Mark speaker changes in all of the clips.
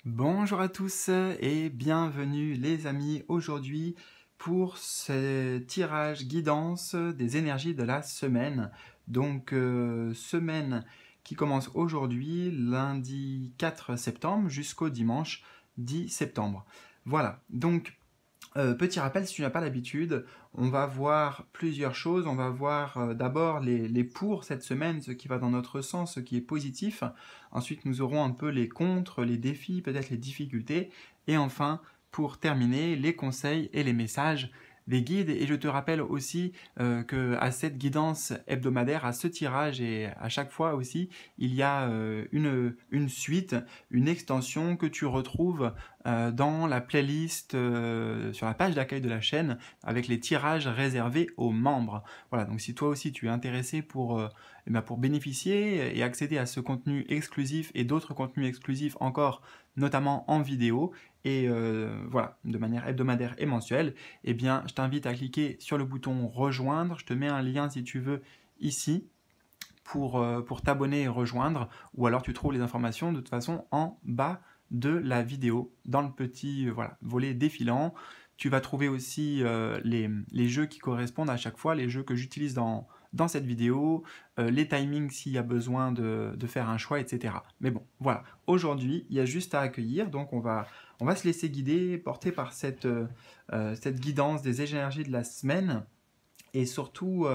Speaker 1: Bonjour à tous et bienvenue les amis aujourd'hui pour ce tirage guidance des énergies de la semaine. Donc semaine qui commence aujourd'hui, lundi 4 septembre jusqu'au dimanche 10 septembre. Voilà, donc petit rappel, si tu n'as pas l'habitude, on va voir plusieurs choses. On va voir d'abord les pour cette semaine, ce qui va dans notre sens, ce qui est positif. Ensuite, nous aurons un peu les contre, les défis, peut-être les difficultés. Et enfin, pour terminer, les conseils et les messages des guides. Et je te rappelle aussi qu'à cette guidance hebdomadaire, à ce tirage et à chaque fois aussi, il y a une suite, une extension que tu retrouves dans la playlist sur la page d'accueil de la chaîne avec les tirages réservés aux membres. Voilà, donc si toi aussi tu es intéressé pour bénéficier et accéder à ce contenu exclusif et d'autres contenus exclusifs encore, notamment en vidéo, et voilà, de manière hebdomadaire et mensuelle, eh bien je t'invite à cliquer sur le bouton rejoindre. Je te mets un lien si tu veux ici pour t'abonner et rejoindre, ou alors tu trouves les informations de toute façon en bas de la vidéo, dans le petit volet défilant. Tu vas trouver aussi les jeux qui correspondent à chaque fois, les jeux que j'utilise dans cette vidéo, les timings s'il y a besoin de faire un choix, etc. Mais bon, voilà, aujourd'hui, il y a juste à accueillir, donc on va se laisser guider, porter par cette guidance des énergies de la semaine, et surtout,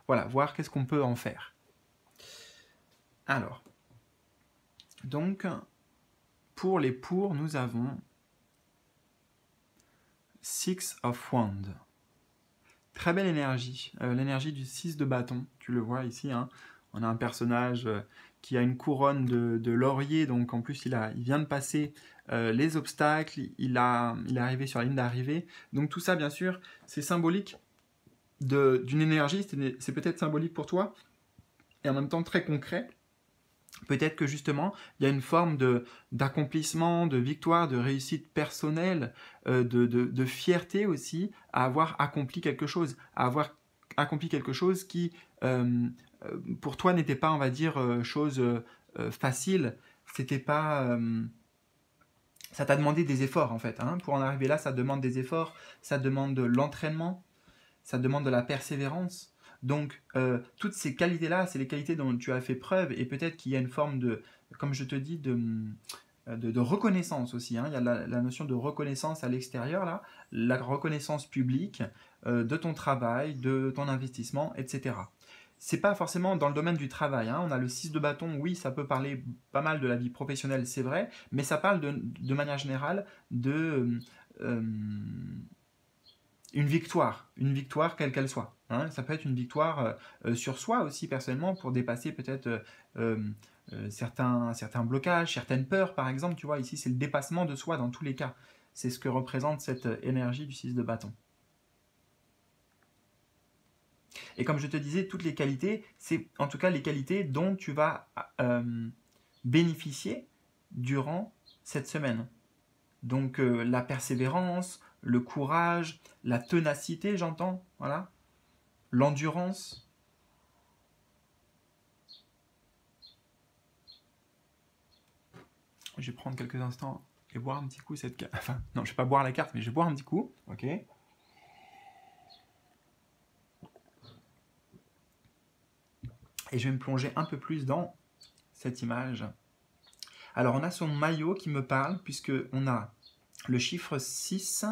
Speaker 1: voilà, voir qu'est-ce qu'on peut en faire. Alors, donc, pour les pour, nous avons Six of Wands. Très belle énergie, l'énergie du 6 de bâton, tu le vois ici, hein. On a un personnage qui a une couronne de laurier, donc en plus il vient de passer les obstacles, il est arrivé sur la ligne d'arrivée. Donc tout ça, bien sûr, c'est symbolique d'une énergie, c'est peut-être symbolique pour toi, et en même temps très concret. Peut-être que justement, il y a une forme d'accomplissement, de victoire, de réussite personnelle, de fierté aussi à avoir accompli quelque chose, qui, pour toi, n'était pas, on va dire, chose facile. C'était pas... ça t'a demandé des efforts, en fait. Hein. Pour en arriver là, ça demande des efforts, ça demande de l'entraînement, ça demande de la persévérance. Donc, toutes ces qualités-là, c'est les qualités dont tu as fait preuve, et peut-être qu'il y a une forme de, comme je te dis, de reconnaissance aussi. Hein. Il y a la notion de reconnaissance à l'extérieur, là, la reconnaissance publique de ton travail, de ton investissement, etc. C'est pas forcément dans le domaine du travail. Hein. On a le 6 de bâton, oui, ça peut parler pas mal de la vie professionnelle, c'est vrai, mais ça parle de manière générale de... une victoire quelle qu'elle soit. Hein. Ça peut être une victoire sur soi aussi personnellement pour dépasser peut-être certains blocages, certaines peurs par exemple. Tu vois, ici c'est le dépassement de soi dans tous les cas. C'est ce que représente cette énergie du 6 de bâton. Et comme je te disais, toutes les qualités, c'est en tout cas les qualités dont tu vas bénéficier durant cette semaine. Donc la persévérance, le courage, la ténacité, j'entends, voilà, l'endurance. Je vais prendre quelques instants et boire un petit coup cette carte. Enfin, non, je ne vais pas boire la carte, mais je vais boire un petit coup. Ok. Et je vais me plonger un peu plus dans cette image. Alors, on a son maillot qui me parle, puisque on a le chiffre 6.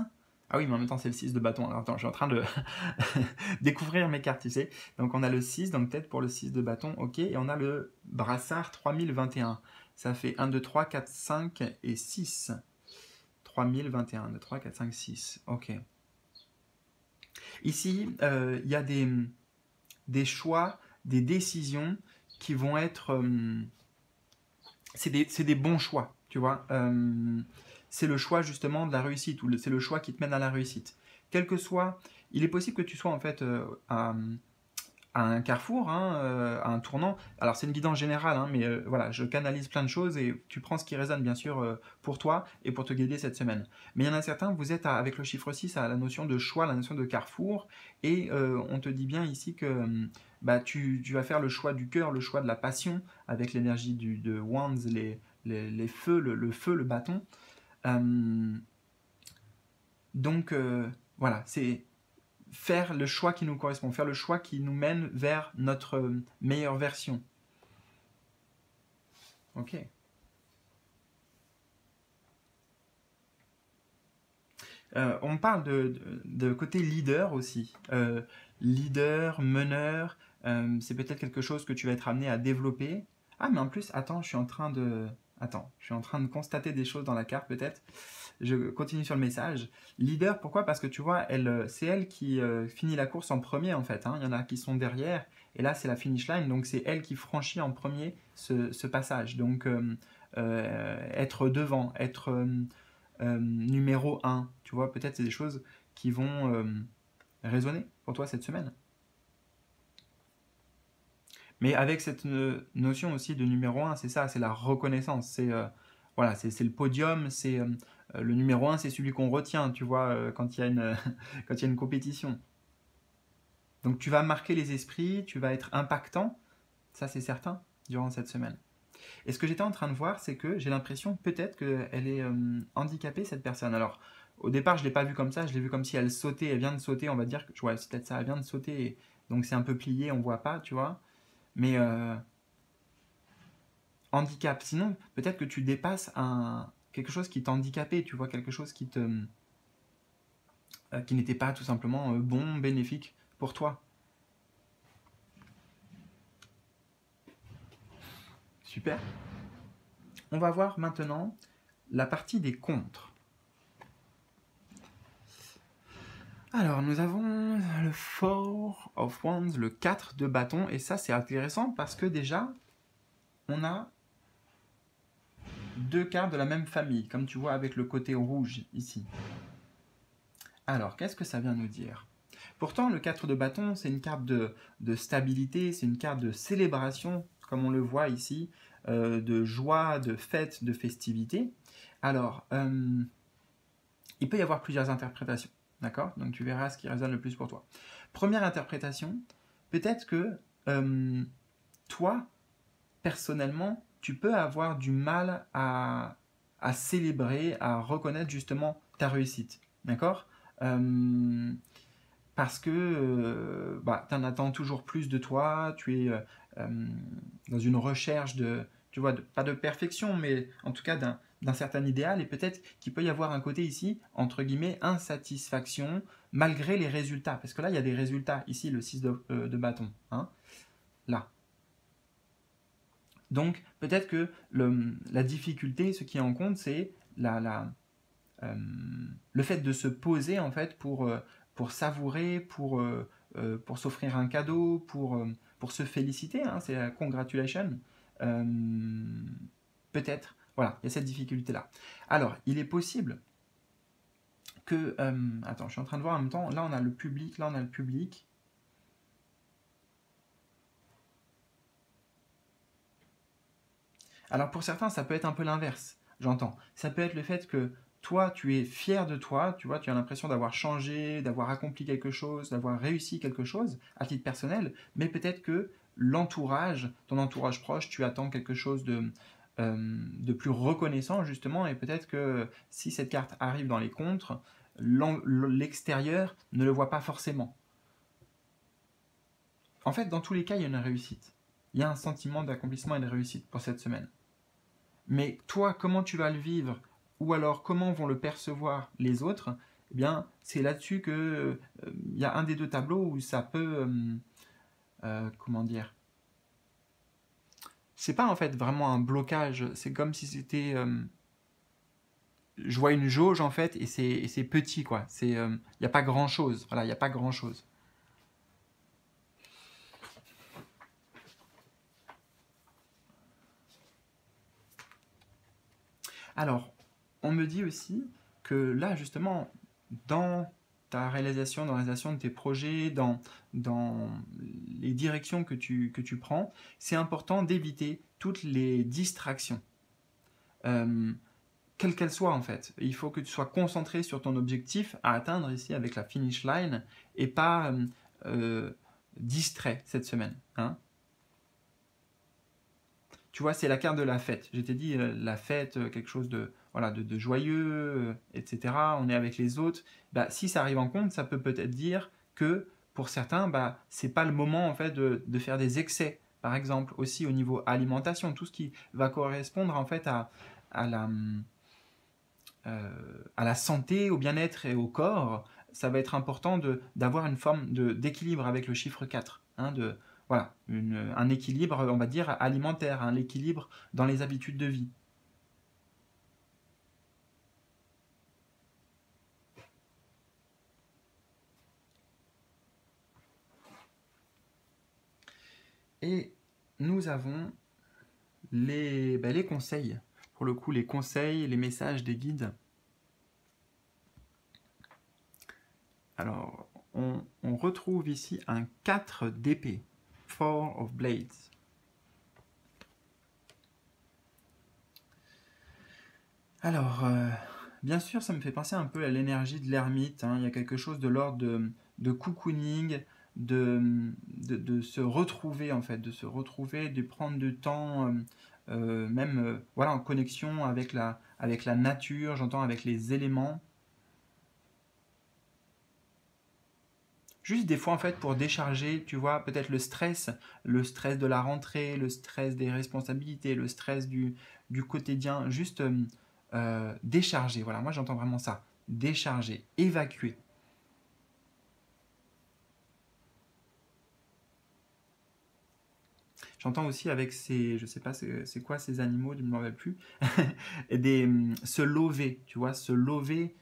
Speaker 1: Ah oui, mais en même temps, c'est le 6 de bâton. Alors, attends, je suis en train de découvrir mes cartes, tu sais. Donc, on a le 6, donc peut-être pour le 6 de bâton, ok. Et on a le brassard 3021. Ça fait 1, 2, 3, 4, 5 et 6. 3021, 2, 3, 4, 5, 6. Ok. Ici, il y a des choix, des décisions qui vont être... c'est des bons choix, tu vois. C'est le choix justement de la réussite, ou c'est le choix qui te mène à la réussite. Quel que soit, il est possible que tu sois en fait à un carrefour, hein, à un tournant. Alors c'est une guidance générale, hein, mais voilà, je canalise plein de choses et tu prends ce qui résonne bien sûr pour toi et pour te guider cette semaine. Mais il y en a certains, vous êtes avec le chiffre 6 à la notion de choix, la notion de carrefour, et on te dit bien ici que tu vas faire le choix du cœur, le choix de la passion, avec l'énergie de Wands, les feux, le feu, le bâton. Donc voilà, c'est faire le choix qui nous correspond, faire le choix qui nous mène vers notre meilleure version. Ok. On parle de côté leader aussi. Leader, meneur, c'est peut-être quelque chose que tu vas être amené à développer. Ah, mais en plus, attends, je suis en train de constater des choses dans la carte peut-être. Je continue sur le message. Leader, pourquoi? Parce que tu vois, c'est elle qui finit la course en premier en fait, hein. Il y en a qui sont derrière, et là c'est la finish line, donc c'est elle qui franchit en premier ce passage. Donc être devant, être numéro un, tu vois, peut-être c'est des choses qui vont résonner pour toi cette semaine. Mais avec cette notion aussi de numéro un, c'est ça, c'est la reconnaissance, c'est voilà, c'est le podium, c'est le numéro un, c'est celui qu'on retient, tu vois, quand il y a une quand il y a une compétition. Donc tu vas marquer les esprits, tu vas être impactant, ça c'est certain, durant cette semaine. Et ce que j'étais en train de voir, c'est que j'ai l'impression peut-être qu'elle est handicapée, cette personne. Alors, au départ, je ne l'ai pas vue comme ça, je l'ai vue comme si elle sautait, elle vient de sauter, on va dire que ouais, c'est peut-être ça, elle vient de sauter, donc c'est un peu plié, on ne voit pas, tu vois. Mais handicap, sinon, peut-être que tu dépasses quelque chose qui t'handicapait, tu vois, quelque chose qui n'était pas tout simplement bon, bénéfique pour toi. Super. On va voir maintenant la partie des contres. Alors, nous avons le Four of Wands, le 4 de bâton, et ça c'est intéressant parce que déjà, on a deux cartes de la même famille, comme tu vois avec le côté rouge ici. Alors, qu'est-ce que ça vient nous dire? Pourtant, le 4 de bâton, c'est une carte de stabilité, c'est une carte de célébration, comme on le voit ici, de joie, de fête, de festivité. Alors, il peut y avoir plusieurs interprétations, d'accord? Donc tu verras ce qui résonne le plus pour toi. Première interprétation, peut-être que toi, personnellement, tu peux avoir du mal à célébrer, à reconnaître justement ta réussite, d'accord? Parce que tu en attends toujours plus de toi, tu es dans une recherche de, tu vois, pas de perfection, mais en tout cas d'un certain idéal, et peut-être qu'il peut y avoir un côté ici, entre guillemets, insatisfaction, malgré les résultats, parce que là, il y a des résultats, ici, le 6 de bâton, hein, là. Donc, peut-être que la difficulté, ce qui est en compte, c'est le fait de se poser, en fait, pour savourer, pour s'offrir un cadeau, pour se féliciter, hein, c'est la congratulation. Euh, Peut-être, voilà, il y a cette difficulté-là. Alors, il est possible que... attends, je suis en train de voir en même temps, là on a le public, là on a le public. Alors pour certains, ça peut être un peu l'inverse, j'entends. Ça peut être le fait que toi, tu es fier de toi, tu vois, tu as l'impression d'avoir changé, d'avoir accompli quelque chose, d'avoir réussi quelque chose à titre personnel, mais peut-être que l'entourage, ton entourage proche, tu attends quelque chose de plus reconnaissant justement, et peut-être que si cette carte arrive dans les contres, l'extérieur ne le voit pas forcément. En fait, dans tous les cas, il y a une réussite. Il y a un sentiment d'accomplissement et de réussite pour cette semaine. Mais toi, comment tu vas le vivre, ou alors comment vont le percevoir les autres, eh bien, c'est là-dessus que y a un des deux tableaux où ça peut, comment dire, c'est pas en fait vraiment un blocage, c'est comme si c'était, je vois une jauge en fait, et c'est petit quoi, c'est, y a pas grand chose, voilà, y a pas grand chose. Alors, on me dit aussi que là, justement, dans ta réalisation, dans la réalisation de tes projets, dans les directions que tu prends, c'est important d'éviter toutes les distractions. Euh, Quelles qu'elles soient en fait. Il faut que tu sois concentré sur ton objectif à atteindre ici avec la finish line et pas distrait cette semaine. Hein. tu vois, c'est la carte de la fête. Je t'ai dit, la fête, quelque chose de, voilà, de joyeux, etc. On est avec les autres. Bah, si ça arrive en compte, ça peut peut-être dire que pour certains, bah, c'est pas le moment en fait de faire des excès. Par exemple, aussi au niveau alimentation, tout ce qui va correspondre en fait à la, à la santé, au bien-être et au corps, ça va être important d'avoir une forme d'équilibre avec le chiffre 4. Hein, voilà, un équilibre, on va dire, alimentaire, un équilibre dans les habitudes de vie. Et nous avons les conseils. Pour le coup, les conseils, les messages des guides. Alors, on retrouve ici un 4 d'épée. 4 of Blades. Alors, bien sûr, ça me fait penser un peu à l'énergie de l'ermite. Hein. Il y a quelque chose de l'ordre de cocooning, de se retrouver en fait, de se retrouver, de prendre du temps, même voilà, en connexion avec la nature, j'entends avec les éléments. Juste des fois en fait pour décharger, tu vois, peut-être le stress de la rentrée, le stress des responsabilités, le stress du quotidien, juste décharger. Voilà, moi j'entends vraiment ça. Décharger, évacuer. J'entends aussi avec ces, je sais pas c'est quoi ces animaux, je ne m'en rappelle plus, se lever, tu vois, se lever,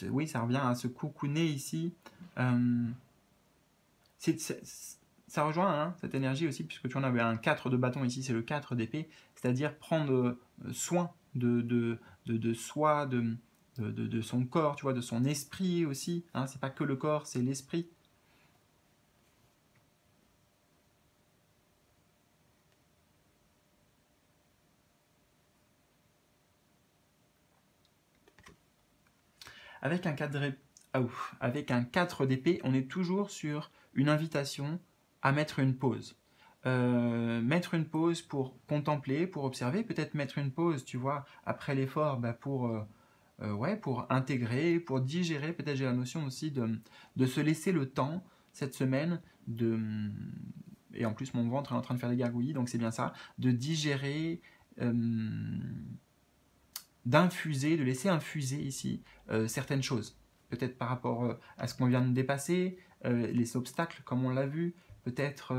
Speaker 1: oui ça revient à se cocooner ici. Euh, ça rejoint hein, cette énergie aussi, puisque tu en avais un 4 de bâton ici, c'est le 4 d'épée, c'est-à-dire prendre soin de soi, de son corps, tu vois, de son esprit aussi. Hein, c'est pas que le corps, c'est l'esprit. Avec un 4 avec un 4 d'épée, on est toujours sur une invitation à mettre une pause. Mettre une pause pour contempler, pour observer, peut-être mettre une pause, tu vois, après l'effort, bah ouais, pour intégrer, pour digérer. Peut-être j'ai la notion aussi de se laisser le temps cette semaine et en plus mon ventre est en train de faire des gargouillis, donc c'est bien ça, de digérer, euh, d'infuser, de laisser infuser ici certaines choses. Peut-être par rapport à ce qu'on vient de dépasser, les obstacles comme on l'a vu, peut-être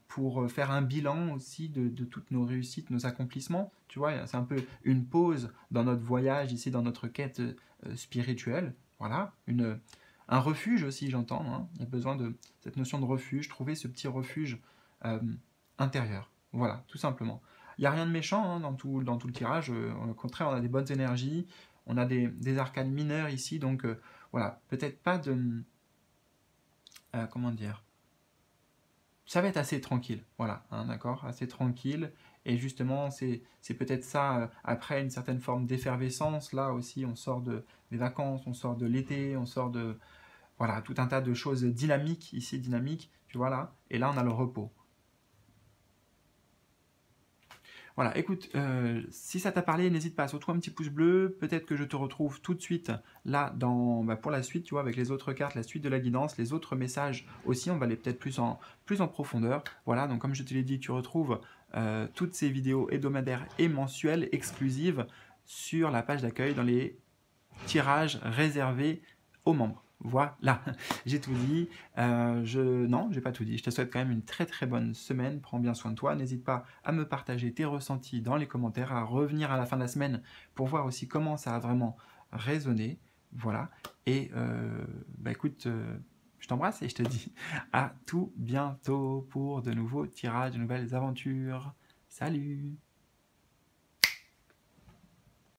Speaker 1: pour faire un bilan aussi de toutes nos réussites, nos accomplissements. Tu vois, c'est un peu une pause dans notre voyage ici, dans notre quête spirituelle. Voilà, un refuge aussi, j'entends. Hein. Il y a besoin de cette notion de refuge, trouver ce petit refuge euh, intérieur. Voilà, tout simplement. Il n'y a rien de méchant hein, dans tout le tirage. Au contraire, on a des bonnes énergies. On a des arcanes mineurs ici. Donc voilà, peut-être pas de... comment dire, ça va être assez tranquille, voilà, hein, d'accord, assez tranquille. Et justement, c'est peut-être ça, après une certaine forme d'effervescence, là aussi, on sort des vacances, on sort de l'été, on sort de, voilà, tout un tas de choses dynamiques, ici, dynamiques, tu vois là, et là, on a le repos. Voilà, écoute, si ça t'a parlé, n'hésite pas, saute-toi un petit pouce bleu, peut-être que je te retrouve tout de suite là pour la suite, tu vois, avec les autres cartes, la suite de la guidance, les autres messages aussi, on va aller peut-être plus en profondeur. Voilà, donc comme je te l'ai dit, tu retrouves toutes ces vidéos hebdomadaires et mensuelles exclusives sur la page d'accueil dans les tirages réservés aux membres. Voilà, j'ai tout dit. Non, j'ai pas tout dit. Je te souhaite quand même une très très bonne semaine. Prends bien soin de toi. N'hésite pas à me partager tes ressentis dans les commentaires, à revenir à la fin de la semaine pour voir aussi comment ça a vraiment résonné. Voilà. Et bah écoute, je t'embrasse et je te dis à tout bientôt pour de nouveaux tirages, de nouvelles aventures. Salut!